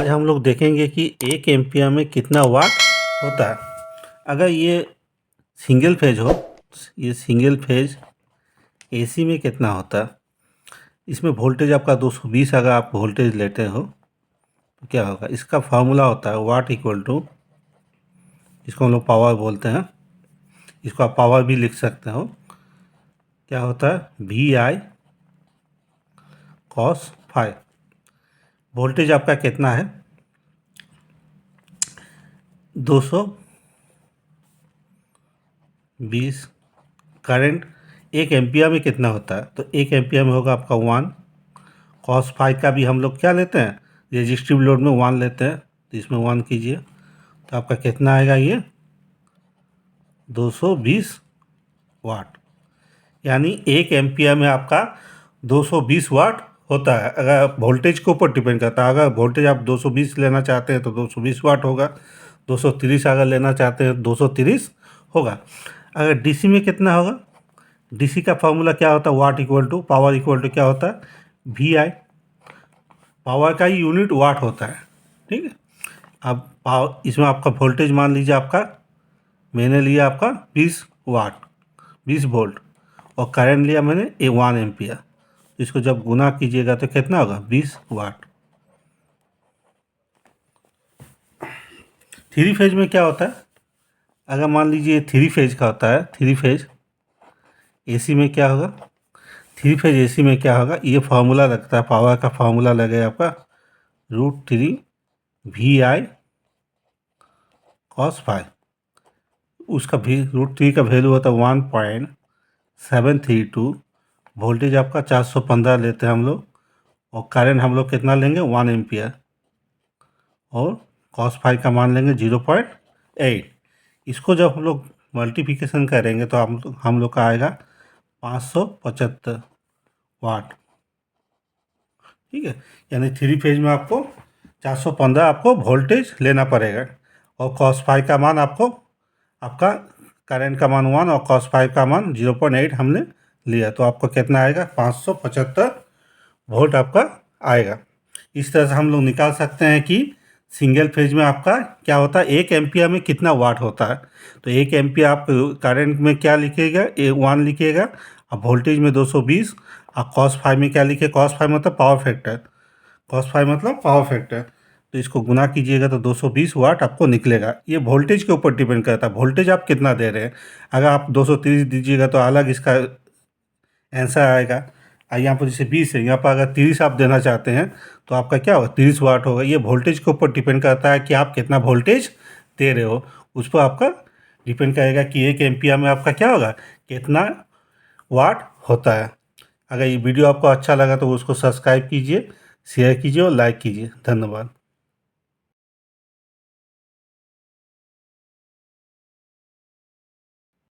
आज हम लोग देखेंगे कि 1 एम्पियर में कितना वाट होता है। अगर ये सिंगल फेज हो, ये सिंगल फेज एसी में कितना होता है। इसमें वोल्टेज आपका 220 अगर आप वोल्टेज लेते हो तो क्या होगा, इसका फार्मूला होता है वाट इक्वल टू, इसको हम लोग पावर बोलते हैं, इसको आप पावर भी लिख सकते हो। क्या होता है, VI cos फाइव। वोल्टेज आपका कितना है, 220। करंट 1 एम्पियर में कितना होता है, तो 1 एम्पियर में होगा आपका 1। cos फाइव का भी हम लोग क्या लेते हैं, रेजिस्टिव लोड में 1 लेते हैं, तो इसमें 1 कीजिए तो आपका कितना आएगा, ये 220 वाट। यानी 1 एम्पियर में आपका 220 वाट होता है। अगर वोल्टेज के ऊपर डिपेंड करता है, अगर वोल्टेज आप 220 लेना चाहते हैं तो 220 वाट होगा, 230 अगर लेना चाहते हैं 230 होगा। अगर डीसी में कितना होगा, डीसी का फार्मूला क्या होता है, watt equal to power equal to क्या होता है, VI। पावर का ही यूनिट वाट होता है, ठीक है। अब पावर, इसमें आपका वोल्टेज मान लीजिए, आपका मैंने लिया आपका 20 वाट, 20 वोल्ट, और करंट लिया मैंने 1 एम्पियर। इसको जब गुना कीजिएगा तो कितना होगा, 20 वाट। थ्री फेज में क्या होता है, अगर मान लीजिए थ्री फेज का होता है, थ्री फेज एसी में क्या होगा, थ्री फेज एसी में क्या होगा, ये फार्मूला लगता है, पावर का फार्मूला लगेगा आपका √3 VI cos फाइव। उसका भी √3 का वैल्यू होता है 1.732। वोल्टेज आपका 415 लेते हैं हम लोग, और करंट हम लोग कितना लेंगे, 1 एम्पियर, और cos फाइव का मान लेंगे 0.8। इसको जब हम लोग मल्टीप्लिकेशन करेंगे तो हम लोग का आएगा 575 वाट, ठीक है। यानी थ्री फेज में आपको 415 आपको वोल्टेज लेना पड़ेगा, और cos फाइव का मान आपको, आपका करंट का मान 1 और cos फाइव का मान 0.8 हमने लिया, तो आपको कितना आएगा, 575 वोल्ट आपका आएगा। इस तरह से हम लोग निकाल सकते हैं कि सिंगल फेज में आपका क्या होता है, 1 एम्पियर में कितना वाट होता है। तो 1 एम्पियर आप करंट में क्या लिखिएगा, 1 लिखिएगा, अब वोल्टेज में 220, और cos फाइव में क्या लिखे, cos फाइव मतलब पावर फैक्टर, cos फाइव मतलब पावर फैक्टर, तो इसको गुना कीजिएगा तो 220 वाट आपको निकलेगा। ये वोल्टेज के ऊपर डिपेंड करता है, वोल्टेज आप कितना दे रहे हैं। अगर आप 230 दीजिएगा तो अलग इसका आंसर आएगा। यहाँ पर जैसे 20 है, यहाँ पर अगर 30 आप देना चाहते हैं तो आपका क्या होगा, 30 वाट होगा। ये वोल्टेज के ऊपर डिपेंड करता है कि आप कितना वोल्टेज दे रहे हो, उस पर आपका डिपेंड करेगा कि 1 एम्पियर में आपका क्या होगा, कितना वाट होता है। अगर ये वीडियो आपको अच्छा लगा तो उसको सब्सक्राइब कीजिए, शेयर कीजिए और लाइक कीजिए। धन्यवाद।